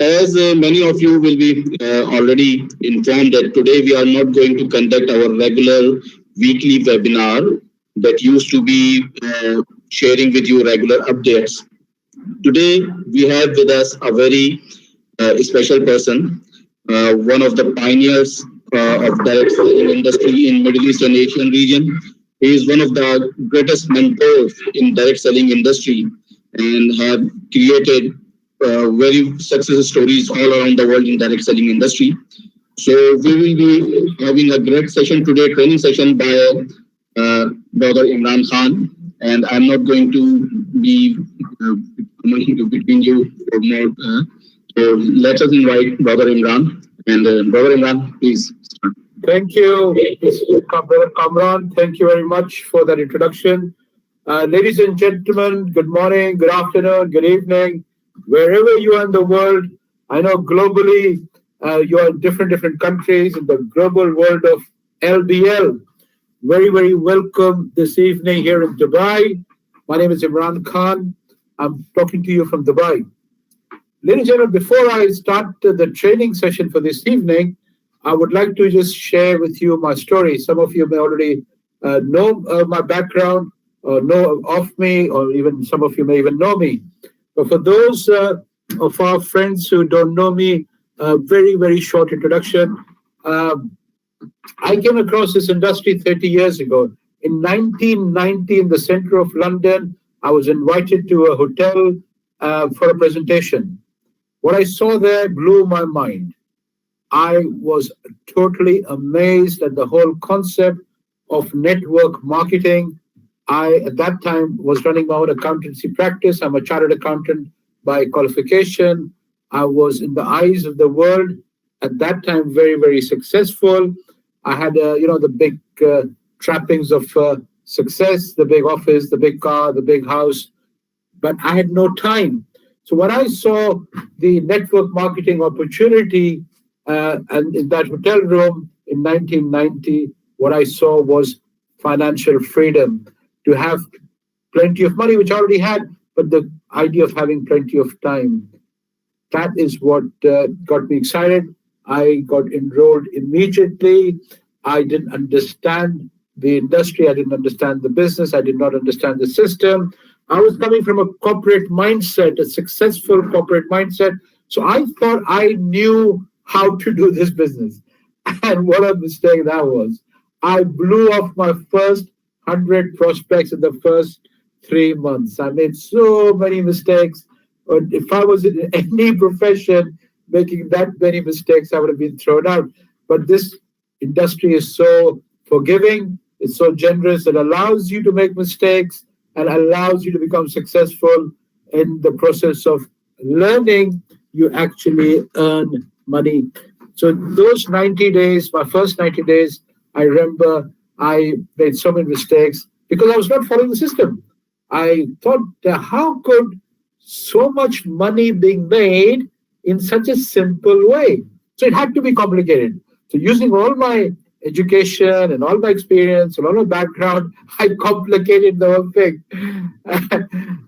As many of you will be already informed that today we are not going to conduct our regular weekly webinar that used to be sharing with you regular updates. Today we have with us a very special person, one of the pioneers of direct selling industry in Middle East and Asian region. He is one of the greatest mentors in direct selling industry and have created very success stories all around the world in direct selling industry. So we will be having a great session today, training session by Brother Imran Khan, and I'm not going to be coming between you for more. So let us invite Brother Imran, and Brother Imran, please start. Thank you, Brother Kamran. Thank you very much for that introduction. Ladies and gentlemen, good morning, good afternoon, good evening, wherever you are in the world. I know globally you are in different countries in the global world of LBL. Very welcome this evening here in Dubai. My name is Imran Khan. I'm talking to you from Dubai. Ladies and gentlemen, before I start the training session for this evening, I would like to just share with you my story. Some of you may already know my background, or know of me, or even some of you may even know me. But for those of our friends who don't know me, very short introduction. I came across this industry 30 years ago. In 1990, in the center of London, I was invited to a hotel for a presentation. What I saw there blew my mind. I was totally amazed at the whole concept of network marketing. I, at that time, was running my own accountancy practice. I'm a chartered accountant by qualification. I was, in the eyes of the world, at that time, very successful. I had, the big trappings of success, the big office, the big car, the big house, but I had no time. So when I saw the network marketing opportunity and in that hotel room in 1990, what I saw was financial freedom, to have plenty of money, which I already had, but the idea of having plenty of time. That is what got me excited. I got enrolled immediately. I didn't understand the industry. I didn't understand the business. I did not understand the system. I was coming from a corporate mindset, a successful corporate mindset. So I thought I knew how to do this business. And what a mistake that was. I blew off my first 100 prospects in the first 3 months. I made so many mistakes. But if I was in any profession making that many mistakes, I would have been thrown out. But this industry is so forgiving, it's so generous, it allows you to make mistakes and allows you to become successful. In the process of learning, you actually earn money. So those 90 days, my first 90 days, I remember I made so many mistakes because I was not following the system. I thought, how could so much money being made in such a simple way? So it had to be complicated. So using all my education and all my experience and all my background, I complicated the whole thing.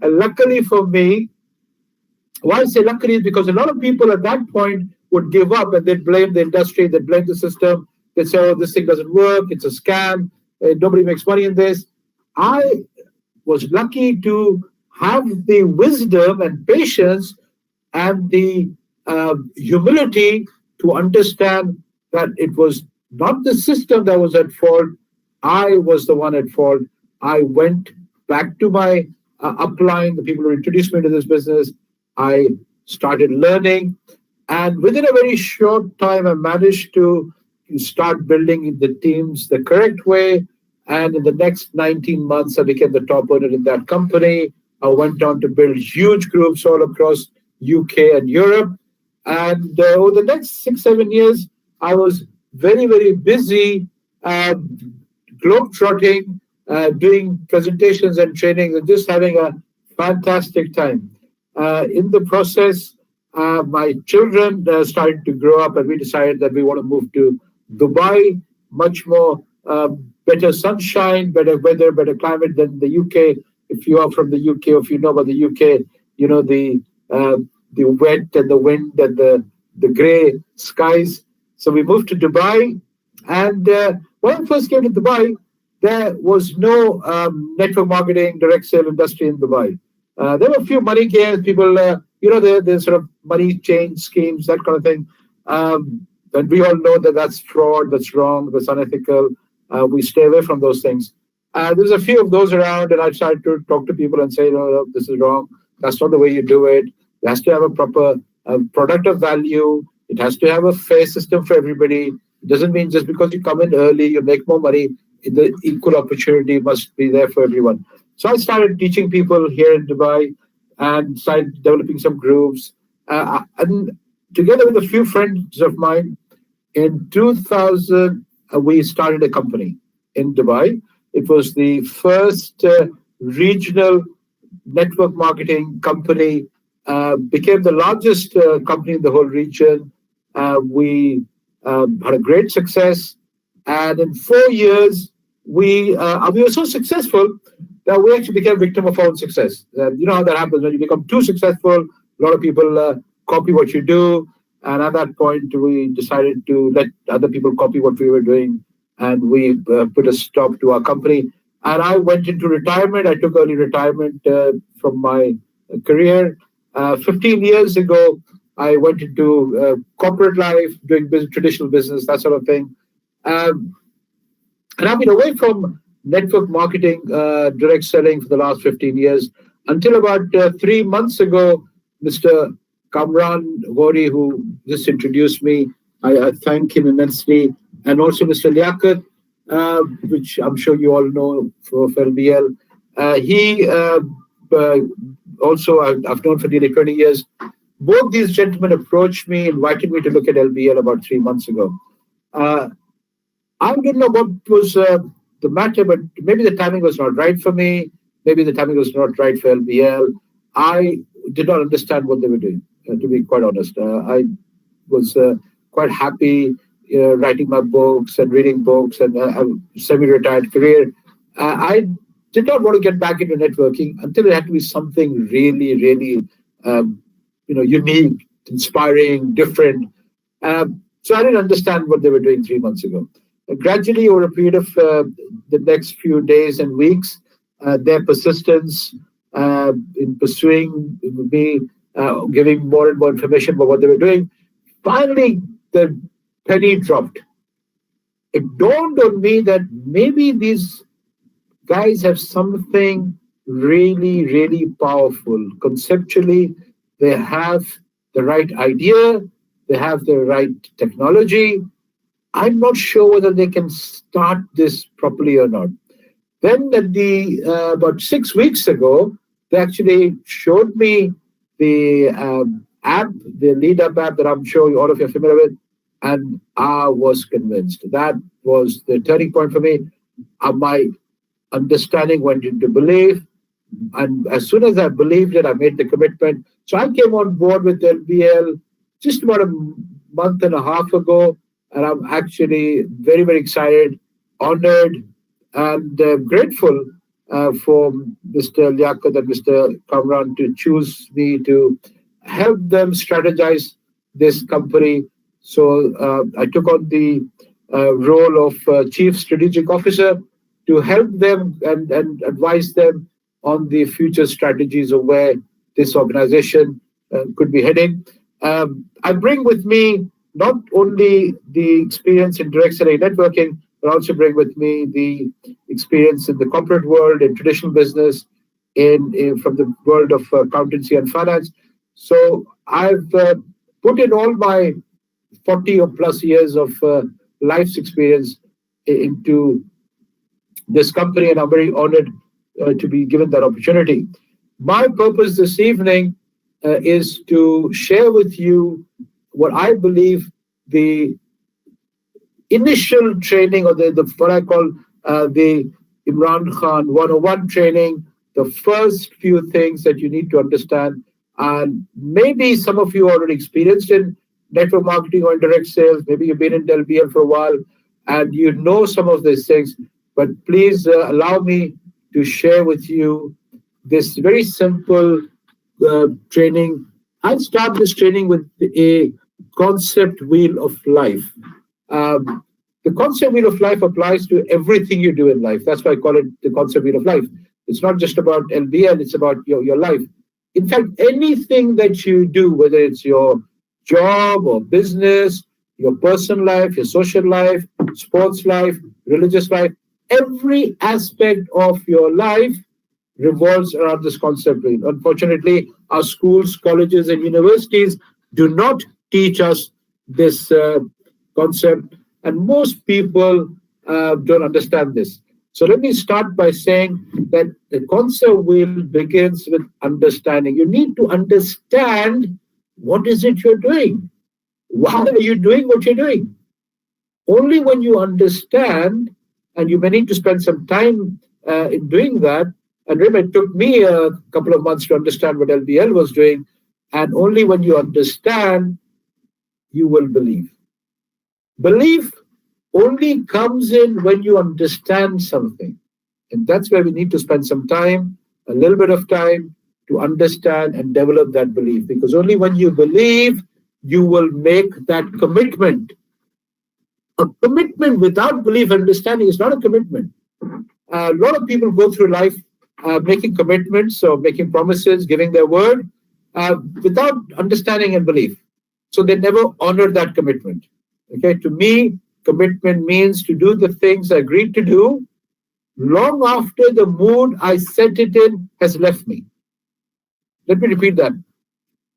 And luckily for me, why I say luckily is because a lot of people at that point would give up and they'd blame the industry, they'd blame the system. They'd say, oh, this thing doesn't work, it's a scam, nobody makes money in this. I was lucky to have the wisdom and patience and the humility to understand that it was not the system that was at fault. I was the one at fault. I went back to my upline, the people who introduced me to this business. I started learning. And within a very short time, I managed to start building the teams the correct way. And in the next 19 months, I became the top earner in that company. I went on to build huge groups all across UK and Europe. And over the next 6-7 years, I was very busy globetrotting, doing presentations and trainings and just having a fantastic time. In the process, my children started to grow up and we decided that we want to move to Dubai, much more better sunshine, better weather, better climate than the UK. If you are from the UK or if you know about the UK, you know the the wet and the wind and the grey skies. So we moved to Dubai. And when I first came to Dubai, there was no network marketing, direct sale industry in Dubai. There were a few money games, people, the sort of money change schemes, that kind of thing. And we all know that that's fraud, that's wrong, that's unethical. We stay away from those things. There's a few of those around, and I tried to talk to people and say, no, this is wrong. That's not the way you do it. It has to have a proper product of value. It has to have a fair system for everybody. It doesn't mean just because you come in early, you make more money. The equal opportunity must be there for everyone. So I started teaching people here in Dubai and started developing some groups. And together with a few friends of mine, in 2000, we started a company in Dubai. It was the first regional network marketing company, became the largest company in the whole region. We had a great success. And in 4 years, we were so successful that we actually became victim of our own success. You know how that happens when you become too successful. A lot of people copy what you do. And at that point, we decided to let other people copy what we were doing. And we put a stop to our company. And I went into retirement. I took early retirement from my career. 15 years ago, I went into corporate life, doing traditional business, that sort of thing. And I've been away from network marketing, direct selling for the last 15 years until about 3 months ago. Mr. Kamran Ghori, who just introduced me, I thank him immensely, and also Mr. Liaquat, which I'm sure you all know for LBL. He also I've known for nearly 20 years. Both these gentlemen approached me, invited me to look at LBL about 3 months ago. I didn't know what was the matter, but maybe the timing was not right for me. Maybe the timing was not right for LBL. I did not understand what they were doing, to be quite honest. I was quite happy writing my books and reading books and a semi-retired career. I did not want to get back into networking until it had to be something really, really, unique, inspiring, different. So I didn't understand what they were doing 3 months ago. Gradually, over a period of the next few days and weeks, their persistence in pursuing me, giving more and more information about what they were doing, finally the penny dropped. It dawned on me that maybe these guys have something really, really powerful. Conceptually, they have the right idea, they have the right technology. I'm not sure whether they can start this properly or not. Then at about 6 weeks ago, they actually showed me the app, the Lead Up app that I'm sure all of you are familiar with, and I was convinced. That was the turning point for me. My understanding went into belief, and as soon as I believed it, I made the commitment. So I came on board with LBL just about a month and a half ago, and I'm actually very, very excited, honored, and grateful for Mr. Liaquat and Mr. Kamran to choose me to help them strategize this company. So I took on the role of Chief Strategic Officer to help them and advise them on the future strategies of where this organization could be heading. I bring with me not only the experience in direct selling networking, but also bring with me the experience in the corporate world, in traditional business, from the world of accountancy and finance. So I've put in all my 40 or plus years of life's experience into this company, and I'm very honored to be given that opportunity. My purpose this evening is to share with you what I believe the initial training, or the what I call the Imran Khan 101 training, the first few things that you need to understand. And maybe some of you already experienced in network marketing or in direct sales. Maybe you've been in LBL for a while and you know some of these things. But please allow me to share with you this very simple training I start this training with a concept wheel of life. Um, the concept wheel of life applies to everything you do in life. That's why I call it the concept wheel of life. It's not just about LBL, it's about your life. In fact, anything that you do, whether it's your job or business, your personal life, your social life, sports life, religious life, every aspect of your life revolves around this concept. Unfortunately, our schools, colleges, and universities do not teach us this concept, and most people don't understand this. So let me start by saying that the concept wheel begins with understanding. You need to understand what is it you're doing. Why are you doing what you're doing? Only when you understand, and you may need to spend some time in doing that. And remember, it took me a couple of months to understand what LBL was doing. And only when you understand, you will believe. Belief only comes in when you understand something. And that's where we need to spend some time, a little bit of time, to understand and develop that belief. Because only when you believe, you will make that commitment. A commitment without belief and understanding is not a commitment. A lot of people go through life making commitments or making promises, giving their word without understanding and belief. So they never honor that commitment. Okay, to me, commitment means to do the things I agreed to do long after the mood I set it in has left me. Let me repeat that.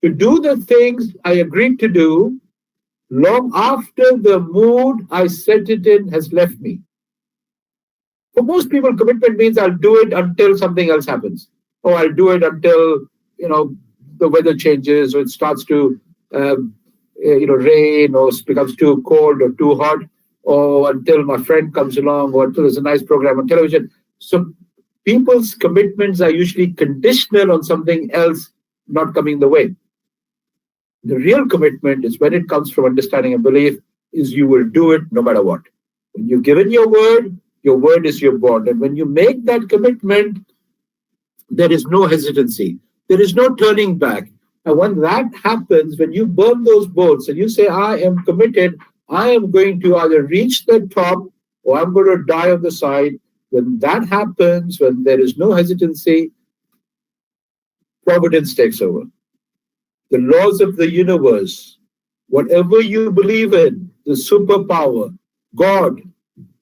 To do the things I agreed to do long after the mood I set it in has left me. For most people, commitment means I'll do it until something else happens, or I'll do it until the weather changes, or it starts to rain, or it becomes too cold or too hot, or until my friend comes along, or until there's a nice program on television. So people's commitments are usually conditional on something else not coming the way. The real commitment is when it comes from understanding and belief, is you will do it no matter what. When you've given your word is your bond. And when you make that commitment, there is no hesitancy. There is no turning back. And when that happens, when you burn those boats and you say, I am committed, I am going to either reach the top or I'm going to die on the side. When that happens, when there is no hesitancy, providence takes over. The laws of the universe, whatever you believe in, the superpower, God,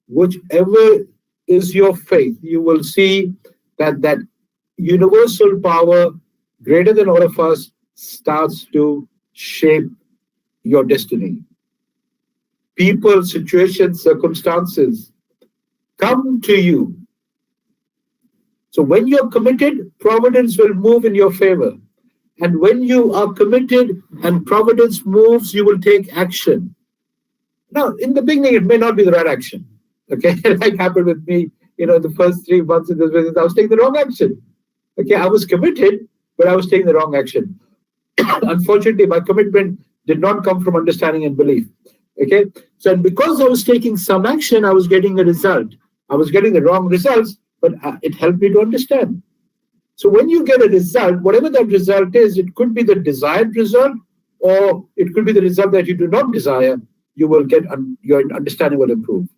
whichever is your faith, you will see that universal power, greater than all of us, starts to shape your destiny. People, situations, circumstances come to you. So when you're committed, providence will move in your favor. And when you are committed and providence moves, you will take action. Now, in the beginning, it may not be the right action. Okay, like happened with me, the first 3 months in this business, I was taking the wrong action. Okay, I was committed, but I was taking the wrong action. Unfortunately, my commitment did not come from understanding and belief. Okay, so because I was taking some action, I was getting a result. I was getting the wrong results, but it helped me to understand. So when you get a result, whatever that result is, it could be the desired result, or it could be the result that you do not desire. You will get your understanding will improve.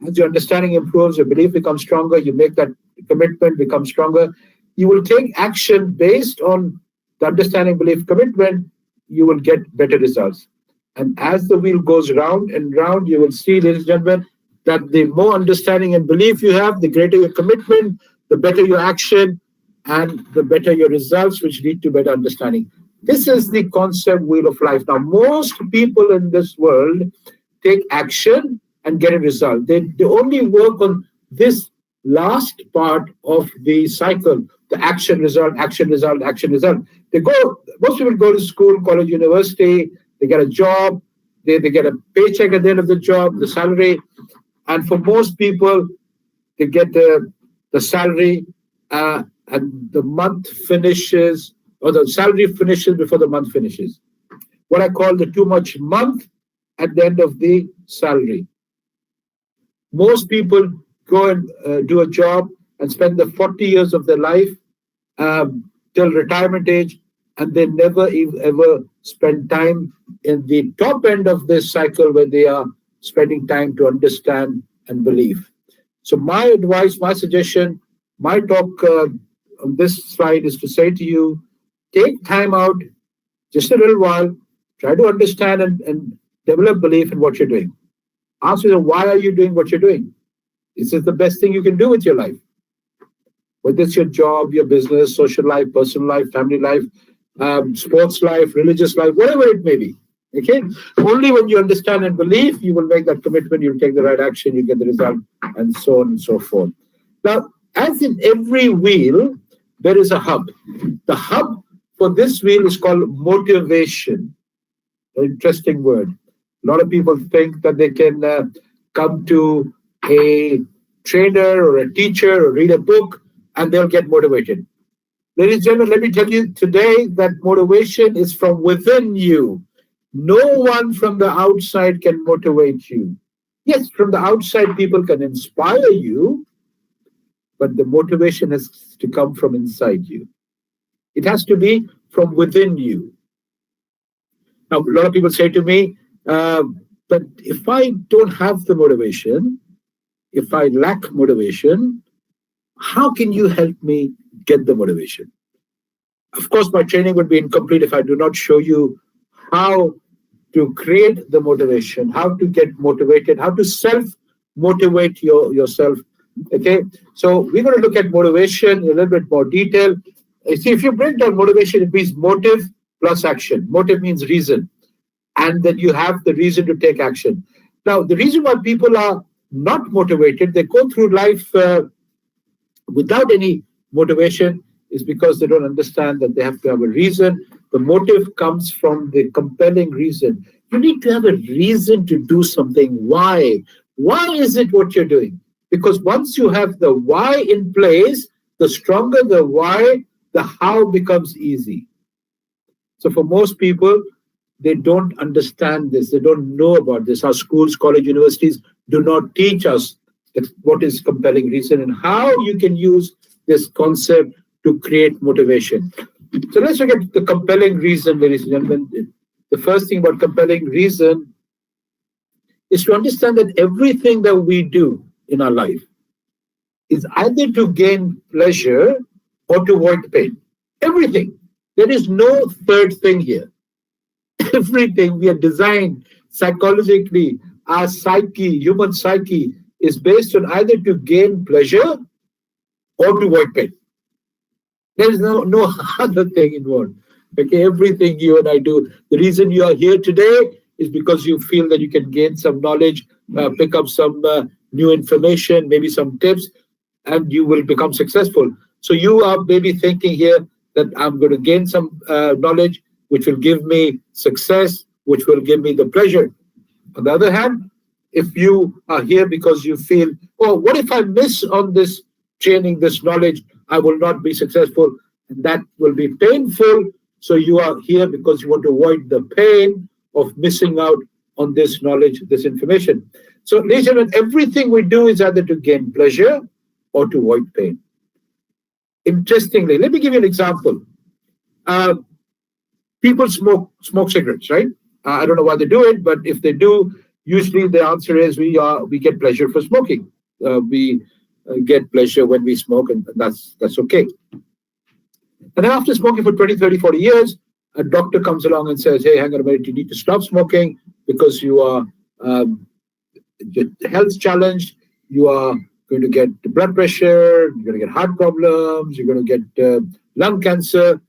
As your understanding improves, your belief becomes stronger. You make that commitment become stronger. You will take action based on the understanding, belief, commitment. You will get better results. And as the wheel goes round and round, you will see, ladies and gentlemen, that the more understanding and belief you have, the greater your commitment, the better your action, and the better your results, which lead to better understanding. This is the concept wheel of life. Now, most people in this world take action and get a result. They only work on this last part of the cycle, the action, result, action, result, action, result. Most people go to school, college, university, they get a job, they get a paycheck at the end of the job, the salary. And for most people, they get the salary and the month finishes, or the salary finishes before the month finishes. What I call the too much month at the end of the salary. Most people go and do a job and spend the 40 years of their life till retirement age, and they never ever spend time in the top end of this cycle where they are spending time to understand and believe. So my advice, my suggestion, my talk on this slide is to say to you, take time out, just a little while, try to understand and develop belief in what you're doing. Ask yourself, why are you doing what you're doing? This is the best thing you can do with your life. Whether it's your job, your business, social life, personal life, family life, sports life, religious life, whatever it may be. Okay? Only when you understand and believe, you will make that commitment, you'll take the right action, you get the result, and so on and so forth. Now, as in every wheel, there is a hub. The hub for this wheel is called motivation. An interesting word. A lot of people think that they can come to a trainer or a teacher or read a book and they'll get motivated. Ladies and gentlemen, let me tell you today that motivation is from within you. No one from the outside can motivate you. Yes, from the outside, people can inspire you, but the motivation has to come from inside you. It has to be from within you. Now, a lot of people say to me, but if I don't have the motivation, if I lack motivation, how can you help me get the motivation? Of course, my training would be incomplete if I do not show you how to create the motivation, how to get motivated, how to self-motivate yourself. Okay, so we're going to look at motivation in a little bit more detail. See, if you break down motivation, it means motive plus action. Motive means reason. And then you have the reason to take action. Now, the reason why people are not motivated, they go through life without any motivation, is because they don't understand that they have to have a reason. The motive comes from the compelling reason. You need to have a reason to do something. Why? Why is it what you're doing? Because once you have the why in place, the stronger the why, the how becomes easy. So for most people, they don't understand this. They don't know about this. Our schools, college, universities do not teach us what is compelling reason and how you can use this concept to create motivation. So let's look at the compelling reason, ladies and gentlemen. The first thing about compelling reason is to understand that everything that we do in our life is either to gain pleasure or to avoid pain. Everything. There is no third thing here. Everything we are designed psychologically, our psyche, human psyche, is based on either to gain pleasure or to avoid pain. There is no other thing involved. Okay, everything you and I do. The reason you are here today is because you feel that you can gain some knowledge, pick up some new information, maybe some tips, and you will become successful. So you are maybe thinking here that I'm going to gain some knowledge, which will give me success, which will give me the pleasure. On the other hand, if you are here because you feel, oh, what if I miss on this training, this knowledge, I will not be successful, and that will be painful. So you are here because you want to avoid the pain of missing out on this knowledge, this information. So, ladies and gentlemen, everything we do is either to gain pleasure or to avoid pain. Interestingly, let me give you an example. People smoke cigarettes, right? I don't know why they do it, but if they do, usually the answer is we get pleasure for smoking. We get pleasure when we smoke, and that's okay. And then after smoking for 20, 30, 40 years, a doctor comes along and says, hey, hang on a minute, you need to stop smoking because you are health challenged, you are going to get blood pressure, you're going to get heart problems, you're going to get lung cancer.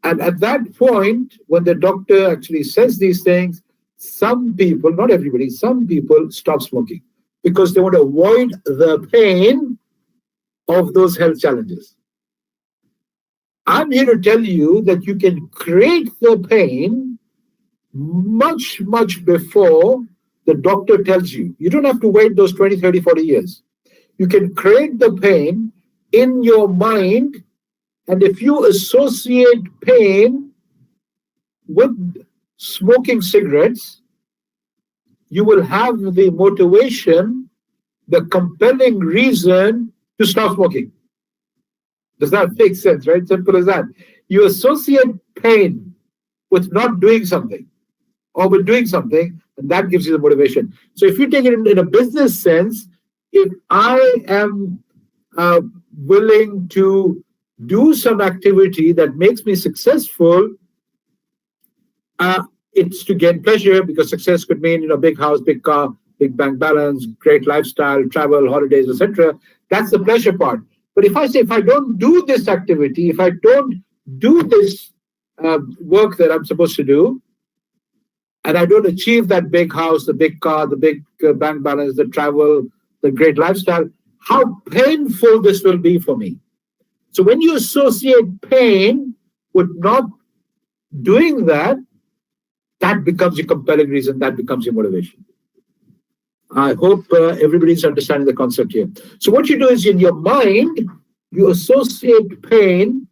And at that point, when the doctor actually says these things, some people, not everybody, some people stop smoking because they want to avoid the pain of those health challenges. I'm here to tell you that you can create the pain much, much before the doctor tells you. You don't have to wait those 20, 30, 40 years. You can create the pain in your mind, and if you associate pain with smoking cigarettes, you will have the motivation, the compelling reason to stop smoking. Does that make sense, right? Simple as that. you associate pain with not doing something or with doing something, and that gives you the motivation. So if you take it in a business sense, if I am uh, willing to do some activity that makes me successful, uh, it's to gain pleasure, because success could mean, big house, big car, big bank balance, great lifestyle, travel, holidays, etc. That's the pleasure part. But if I say, if I don't do this activity, if I don't do this work that I'm supposed to do, and I don't achieve that big house, the big car, the big bank balance, the travel, the great lifestyle, how painful this will be for me. So when you associate pain with not doing that, that becomes your compelling reason, that becomes your motivation. I hope everybody's understanding the concept here. So what you do is, in your mind, you associate pain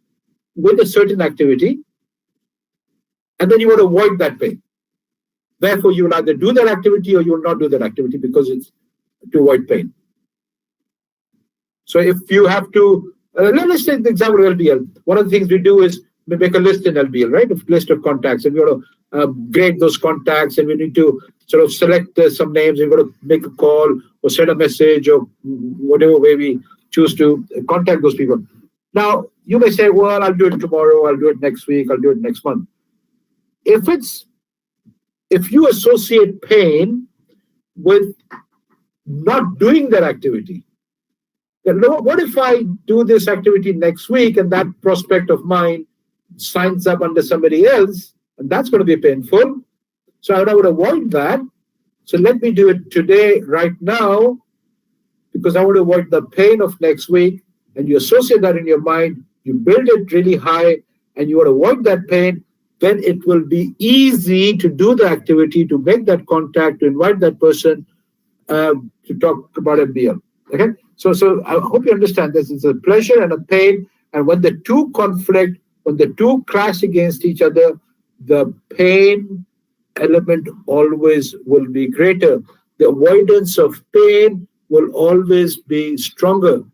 with a certain activity, and then you want to avoid that pain. Therefore, you will either do that activity or you will not do that activity, because it's to avoid pain. So if you have to, let's take the example of LBL. One of the things we do is we make a list in LBL, right? A list of contacts, and we want to grade those contacts, and we need to sort of select some names. We've got to make a call or send a message, or whatever way we choose to contact those people. Now, you may say, well, I'll do it tomorrow, I'll do it next week, I'll do it next month. If you associate pain with not doing that activity, then what if I do this activity next week and that prospect of mine signs up under somebody else, and that's going to be painful. So I would avoid that. So let me do it today, right now, because I want to avoid the pain of next week. And you associate that in your mind, you build it really high, and you want to avoid that pain. Then it will be easy to do the activity, to make that contact, to invite that person to talk about MBL. Okay, so I hope you understand this. It's a pleasure and a pain, and when the two conflict, when the two clash against each other, the pain element always will be greater. The avoidance of pain will always be stronger.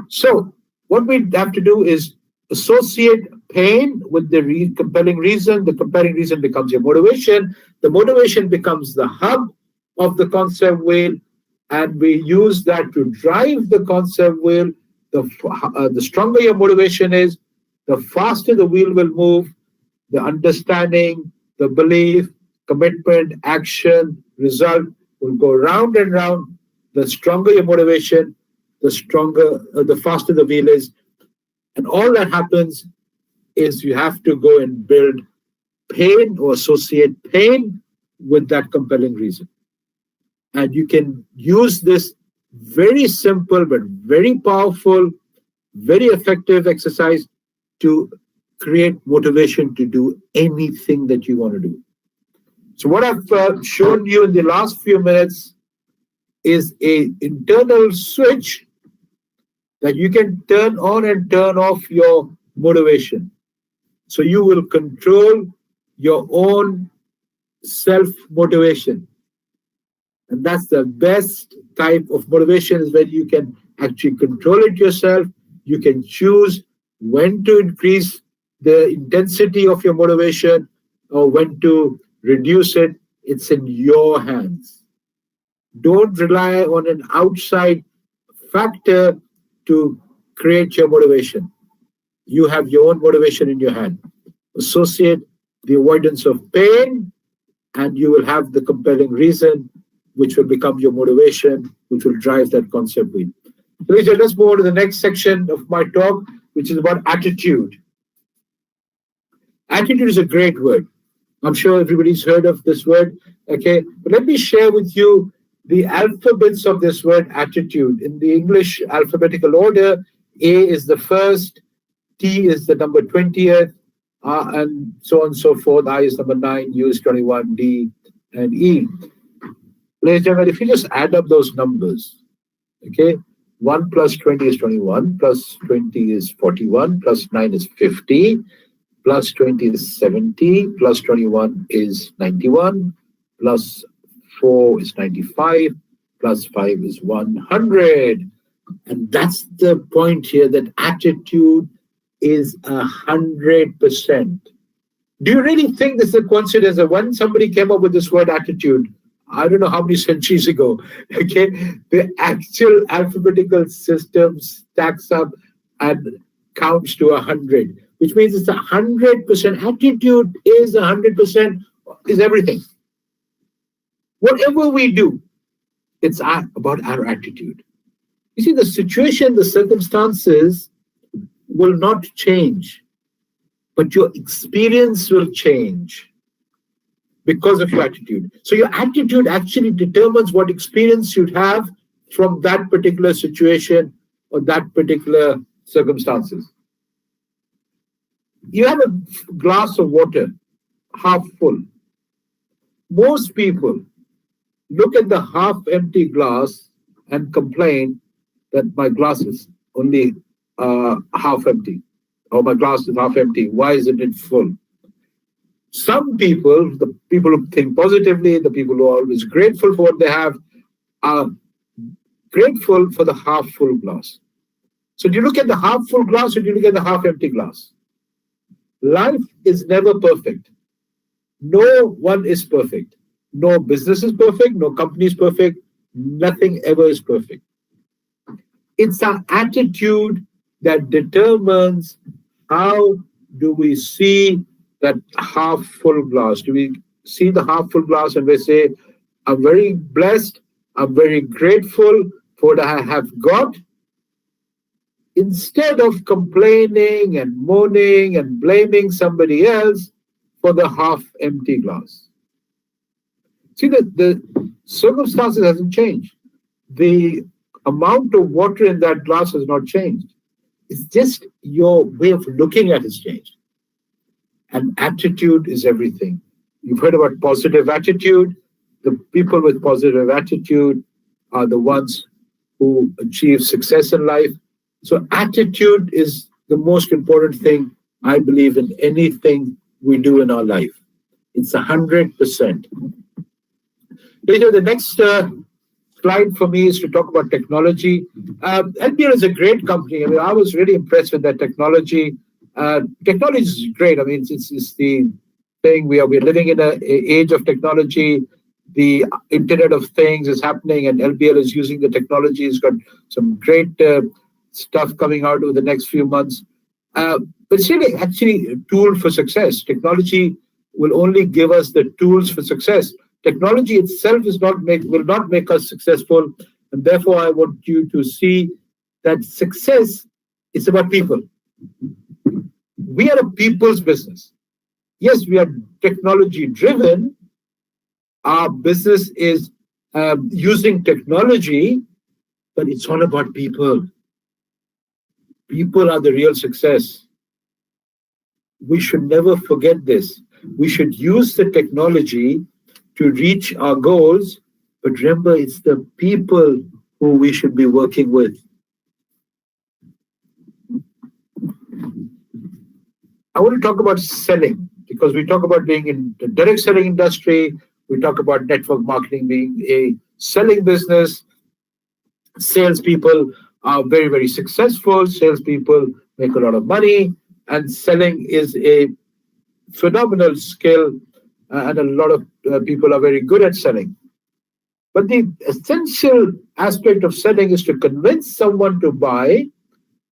So what we have to do is associate pain with the compelling reason. The compelling reason becomes your motivation. The motivation becomes the hub of the wheel, and we use that to drive the wheel. The stronger your motivation is, the faster the wheel will move. The understanding, the belief, commitment, action, result will go round and round. The stronger your motivation, the faster the wheel is. And all that happens is you have to go and build pain or associate pain with that compelling reason. And you can use this very simple but very powerful, very effective exercise to create motivation to do anything that you want to do. So what I've shown you in the last few minutes is an internal switch that you can turn on and turn off your motivation. So you will control your own self-motivation. And that's the best type of motivation, is when you can actually control it yourself. You can choose when to increase the intensity of your motivation or when to reduce it. It's in your hands. Don't rely on an outside factor to create your motivation. You have your own motivation in your hand. Associate the avoidance of pain, and you will have the compelling reason, which will become your motivation, which will drive that concept wheel. So let's move on to the next section of my talk, which is about attitude. Attitude is a great word. I'm sure everybody's heard of this word. Okay, but let me share with you the alphabets of this word attitude. In the English alphabetical order, A is the first, T is the number 20th, and so on and so forth. I is number 9, U is 21, D, and E. Ladies and gentlemen, if you just add up those numbers, okay, 1 plus 20 is 21, plus 20 is 41, plus 9 is 50, plus 20 is 70, plus 21 is 91, plus 4 is 95, plus 5 is 100. And that's the point here, that attitude is 100%. Do you really think this is a coincidence that when somebody came up with this word attitude, I don't know how many centuries ago, okay, the actual alphabetical system stacks up and counts to 100, which means it's 100%. Attitude is 100%, is everything. Whatever we do, it's about our attitude. You see, the situation, the circumstances will not change, but your experience will change because of your attitude. So your attitude actually determines what experience you'd have from that particular situation or that particular circumstances. You have a glass of water, half full. Most people look at the half empty glass and complain that my glass is only half empty, or my glass is half empty. Why isn't it full? Some people, the people who think positively, the people who are always grateful for what they have, are grateful for the half full glass. So do you look at the half full glass or do you look at the half empty glass? Life is never perfect. No one is perfect. No business is perfect. No company is perfect. Nothing ever is perfect. It's our attitude that determines how do we see that half full glass. Do we see the half full glass and we say, I'm very blessed, I'm very grateful for what I have got, instead of complaining and moaning and blaming somebody else for the half empty glass. See, the circumstances hasn't changed. The amount of water in that glass has not changed. It's just your way of looking at it has changed. And attitude is everything. You've heard about positive attitude. The people with positive attitude are the ones who achieve success in life. So attitude is the most important thing, I believe, in anything we do in our life. It's 100%. The next slide for me is to talk about technology. LBL is a great company. I mean, I was really impressed with that technology. Technology is great. I mean, it's the thing we're living in an age of technology. The Internet of Things is happening, and LBL is using the technology. It's got some great stuff coming out over the next few months. But it's really actually a tool for success. Technology will only give us the tools for success. Technology itself will not make us successful, and therefore I want you to see that success is about people. We are a people's business. Yes, we are technology driven. Our business is using technology, but it's all about people. People are the real success. We should never forget this. We should use the technology to reach our goals, but remember, it's the people who we should be working with. I want to talk about selling, because we talk about being in the direct selling industry. We talk about network marketing being a selling business. Salespeople are very, very successful. Salespeople make a lot of money, and selling is a phenomenal skill, and a lot of people are very good at selling. But the essential aspect of selling is to convince someone to buy.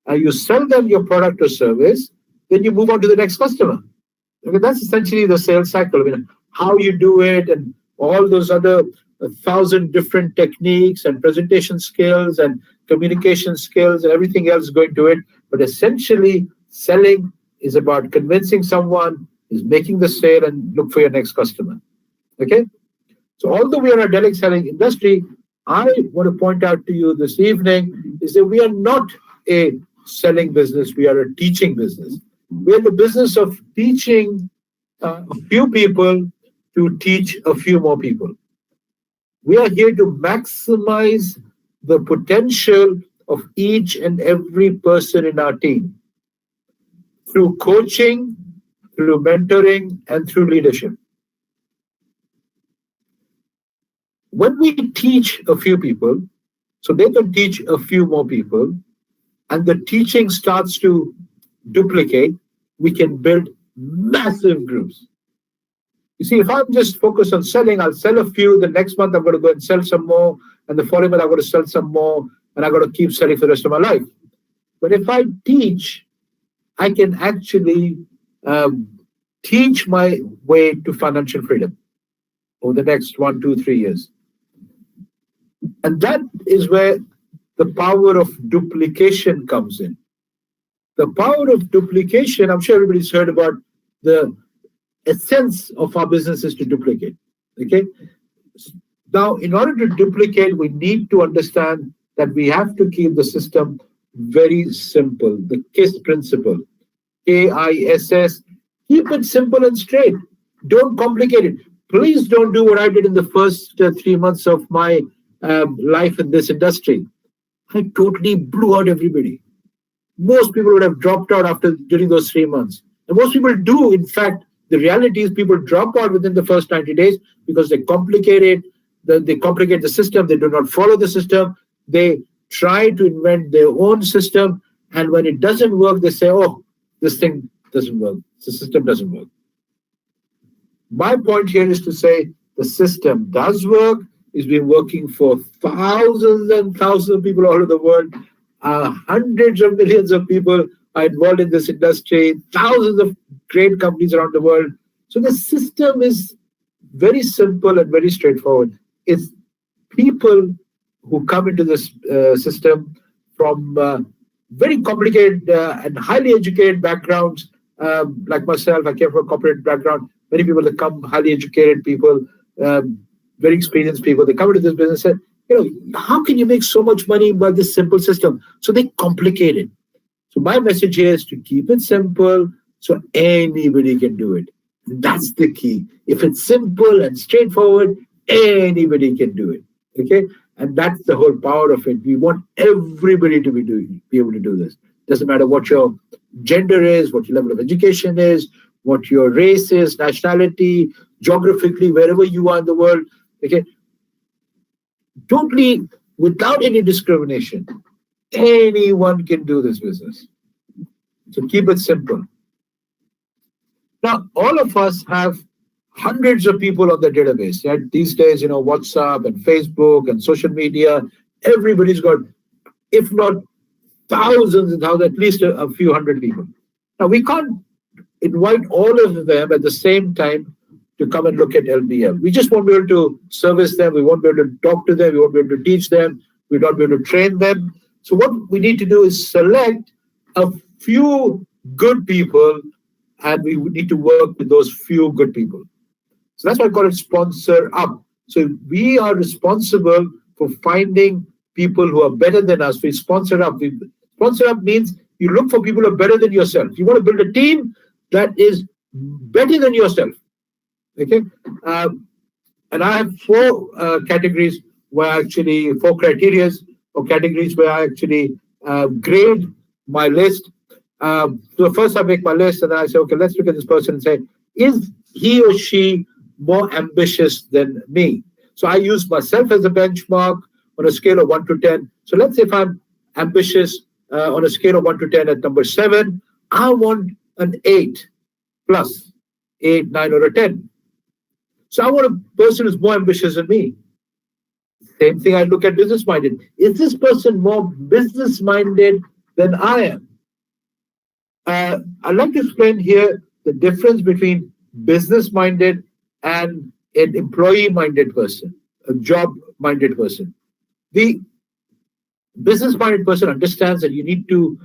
You sell them your product or service, then you move on to the next customer. Okay, that's essentially the sales cycle. I mean, how you do it and all those other 1,000 different techniques and presentation skills and communication skills and everything else going to it. But essentially, selling is about convincing someone, is making the sale, and look for your next customer. Okay? So although we are a direct selling industry, I want to point out to you this evening is that we are not a selling business, we are a teaching business. We are in the business of teaching a few people to teach a few more people. We are here to maximize the potential of each and every person in our team through coaching, through mentoring, and through leadership. When we teach a few people, so they can teach a few more people, and the teaching starts to duplicate, we can build massive groups. You see, if I'm just focused on selling, I'll sell a few. The next month, I'm going to go and sell some more. And the following month, I'm going to sell some more. And I'm going to keep selling for the rest of my life. But if I teach, I can actually um, teach my way to financial freedom over the next 1, 2, 3 years. And that is where the power of duplication comes in. The power of duplication, I'm sure everybody's heard about the essence of our business is to duplicate. Okay. Now, in order to duplicate, we need to understand that we have to keep the system very simple. The KISS principle, KISS, keep it simple and straight. Don't complicate it. Please don't do what I did in the first 3 months of my life in this industry. I totally blew out everybody. Most people would have dropped out after during those 3 months. And most people do. In fact, the reality is people drop out within the first 90 days because they complicate it. They complicate the system. They do not follow the system. They try to invent their own system. And when it doesn't work, they say, oh, this thing doesn't work. The system doesn't work. My point here is to say the system does work. It's been working for thousands and thousands of people all over the world. Hundreds of millions of people are involved in this industry, thousands of great companies around the world. So the system is very simple and very straightforward. It's people who come into this system from very complicated and highly educated backgrounds, like myself. I came from a corporate background. Many people that come, highly educated people, very experienced people, they come into this business and how can you make so much money by this simple system? So they complicate it. So my message here is to keep it simple so anybody can do it. That's the key. If it's simple and straightforward, anybody can do it. Okay? And that's the whole power of it. We want everybody to be able to do this. Doesn't matter what your gender is, what your level of education is, what your race is, nationality, geographically, wherever you are in the world. Okay? Totally without any discrimination. Anyone can do this business. So keep it simple. Now, all of us have hundreds of people on the database. Right? These days, WhatsApp and Facebook and social media, everybody's got, if not thousands and thousands, at least a few hundred people. Now, we can't invite all of them at the same time to come and look at LBL. We just won't be able to service them. We won't be able to talk to them. We won't be able to teach them. We'll not be able to train them. So what we need to do is select a few good people, and we need to work with those few good people. So that's why I call it sponsor up. So we are responsible for finding people who are better than us. We sponsor up. Sponsor up means you look for people who are better than yourself. You want to build a team that is better than yourself. Okay, and I have four categories where actually four criteria or categories where I actually grade my list. So first I make my list and then I say, okay, let's look at this person and say, is he or she more ambitious than me? So I use myself as a benchmark on a scale of 1 to 10. So let's say if I'm ambitious on a scale of 1 to 10 at number 7, I want an 8 plus, 8, 9, or a 10. So I want a person who's more ambitious than me. Same thing, I look at business-minded. Is this person more business-minded than I am? I'd like to explain here the difference between business-minded and an employee-minded person, a job-minded person. The business-minded person understands that you need to,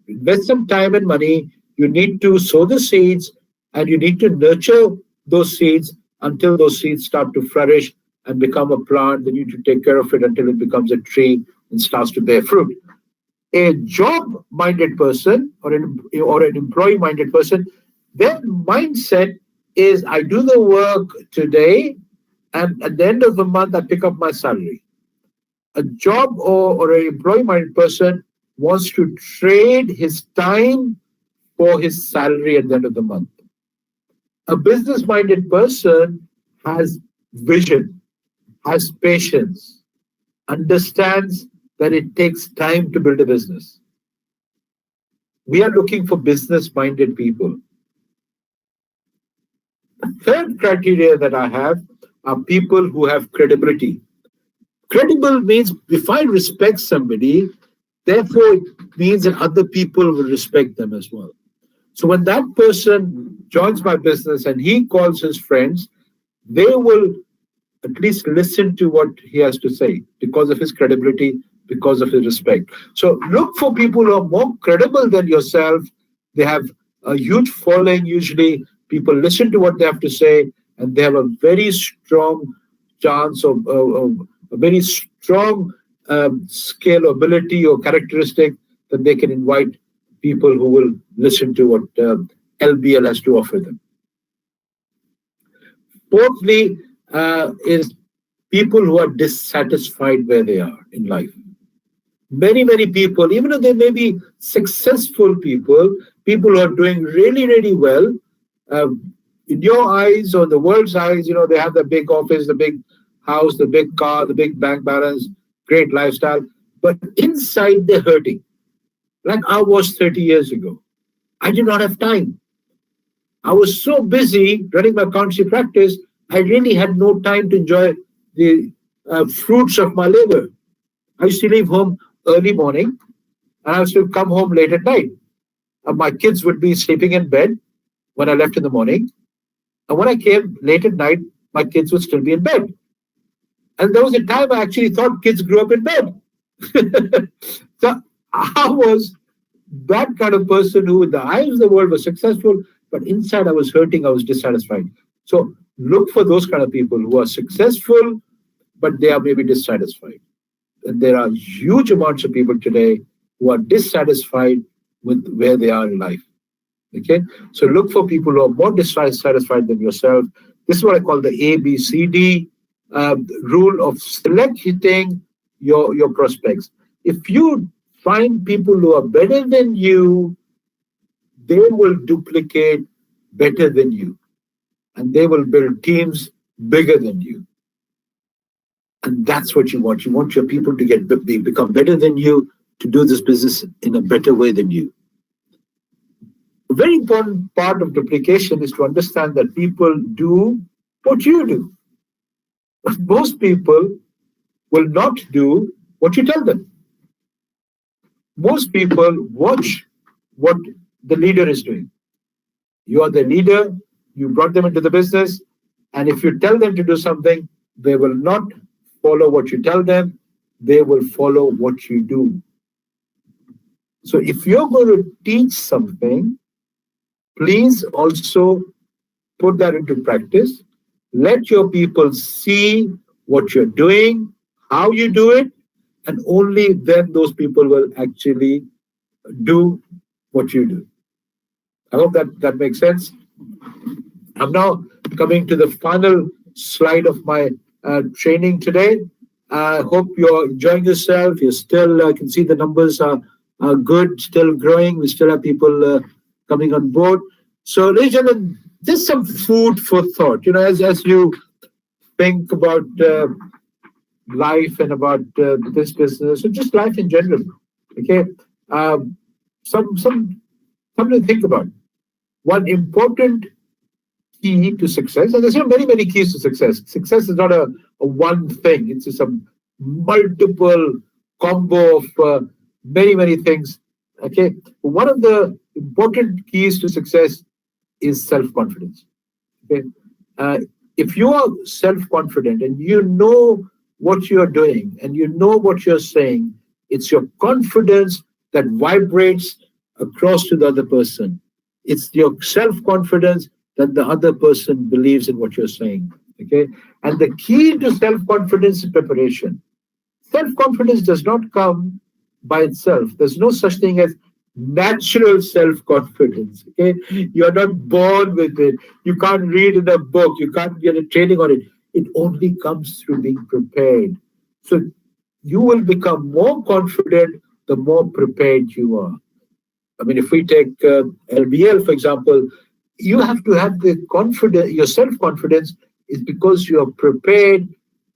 invest some time and money. You need to sow the seeds, and you need to nurture those seeds until those seeds start to flourish and become a plant. Then you need to take care of it until it becomes a tree and starts to bear fruit. A job-minded person or an employee-minded person, their mindset is I do the work today, and at the end of the month, I pick up my salary. A job or an employee-minded person wants to trade his time for his salary at the end of the month. A business-minded person has vision, has patience, understands that it takes time to build a business. We are looking for business-minded people. Third criteria that I have are people who have credibility. Credible means if I respect somebody, therefore it means that other people will respect them as well. So when that person joins my business and he calls his friends, they will at least listen to what he has to say because of his credibility, because of his respect. So look for people who are more credible than yourself. They have a huge following, usually. People listen to what they have to say, and they have a very strong chance of a very strong skill, ability, or characteristic that they can invite people who will listen to what LBL has to offer them. Fourthly, is people who are dissatisfied where they are in life. Many people, even though they may be successful people, people who are doing really, really well, uh, in your eyes or the world's eyes, they have the big office, the big house, the big car, the big bank balance, great lifestyle, but inside they're hurting. Like I was 30 years ago. I did not have time. I was so busy running my accountancy practice, I really had no time to enjoy the fruits of my labor. I used to leave home early morning and I used to come home late at night. And my kids would be sleeping in bed when I left in the morning. And when I came late at night, my kids would still be in bed. And there was a time I actually thought kids grew up in bed. So I was that kind of person who, in the eyes of the world, was successful, but inside I was hurting, I was dissatisfied. So look for those kind of people who are successful, but they are maybe dissatisfied. And there are huge amounts of people today who are dissatisfied with where they are in life. Okay, so look for people who are more dissatisfied than yourself. This is what I call the ABCD rule of selecting your prospects. If you find people who are better than you, they will duplicate better than you, and they will build teams bigger than you. And that's what you want. You want your people to become better than you, to do this business in a better way than you. A very important part of duplication is to understand that people do what you do. But most people will not do what you tell them. Most people watch what the leader is doing. You are the leader, you brought them into the business, and if you tell them to do something, they will not follow what you tell them, they will follow what you do. So if you're going to teach something, please also put that into practice. Let your people see what you're doing, how you do it, and only then those people will actually do what you do. I hope that makes sense. I'm now coming to the final slide of my training today. I hope you're enjoying yourself. You're still, I can see the numbers are good, still growing. We still have people coming on board. So, ladies and gentlemen, just some food for thought. As you think about life and about this business, and just life in general. Okay, something to think about. One important key to success, and there's many keys to success. Success is not a one thing; it's just a multiple combo of many things. Okay, one of the important keys to success is self-confidence. Okay, uh, if you are self-confident and you know what you're doing and you know what you're saying, it's your confidence that vibrates across to the other person. It's your self-confidence that the other person believes in what you're saying. Okay, and the key to self-confidence is preparation. Self-confidence does not come by itself. There's no such thing as natural self-confidence. Okay, you're not born with it. You can't read in a book. You can't get a training on it. It only comes through being prepared. So you will become more confident the more prepared you are. I mean, if we take LBL, for example, you have to have the confidence, your self-confidence is because you are prepared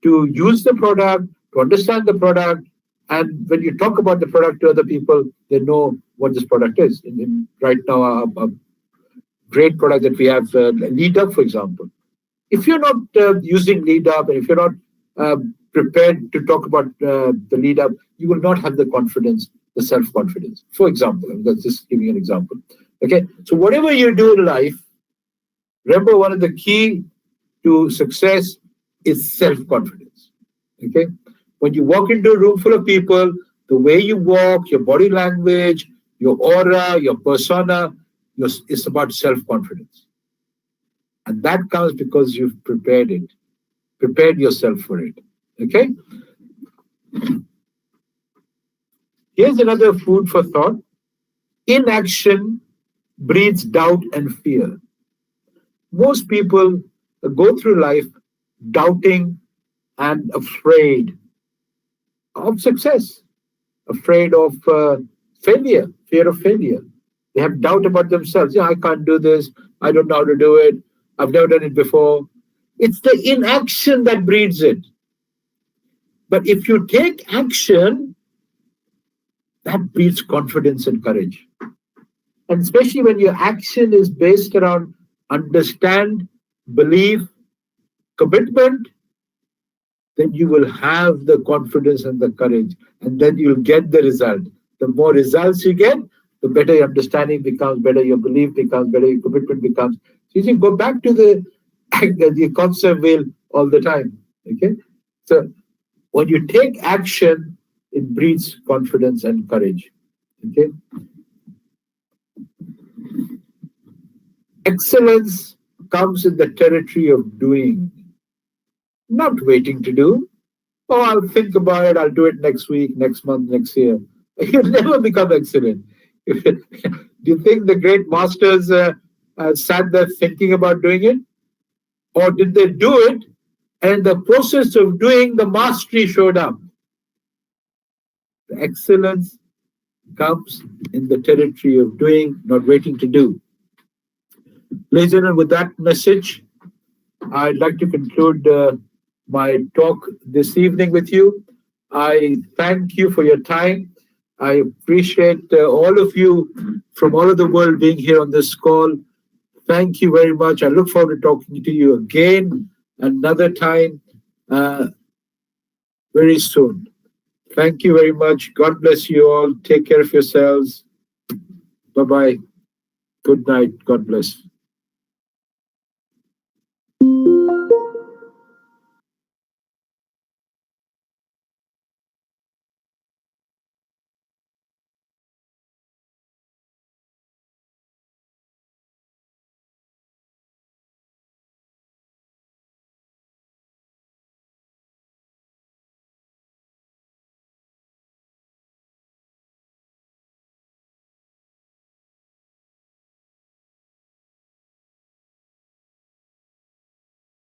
to use the product, to understand the product, and when you talk about the product to other people, they know what this product is. Right now, a great product that we have, Lead Up, for example. If you're not using Lead Up, and if you're not prepared to talk about the Lead Up, you will not have the confidence, the self-confidence. For example, I'm just giving you an example. Okay, so whatever you do in life, remember one of the key to success is self-confidence. Okay, when you walk into a room full of people, the way you walk, your body language, your aura, your persona, it's about self-confidence. And that comes because you've prepared yourself for it. Okay? Here's another food for thought. Inaction breeds doubt and fear. Most people go through life doubting and afraid of success, afraid of failure, fear of failure. They have doubt about themselves. Yeah, I can't do this. I don't know how to do it. I've never done it before. It's the inaction that breeds it. But if you take action, that breeds confidence and courage. And especially when your action is based around understand, believe, commitment, then you will have the confidence and the courage, and then you'll get the result. The more results you get, the better your understanding becomes, better your belief becomes, better your commitment becomes. So you can go back to the concept wheel all the time. Okay? So when you take action, it breeds confidence and courage. Okay? Excellence comes in the territory of doing, not waiting to do. Oh, I'll think about it. I'll do it next week, next month, next year. You'll never become excellent. Do you think the great masters sat there thinking about doing it? Or did they do it, and the process of doing, the mastery showed up? The excellence comes in the territory of doing, not waiting to do. Ladies and gentlemen, with that message, I'd like to conclude my talk this evening with you. I thank you for your time. I appreciate all of you from all over the world being here on this call. Thank you very much. I look forward to talking to you again another time very soon. Thank you very much. God bless you all. Take care of yourselves. Bye-bye. Good night. God bless.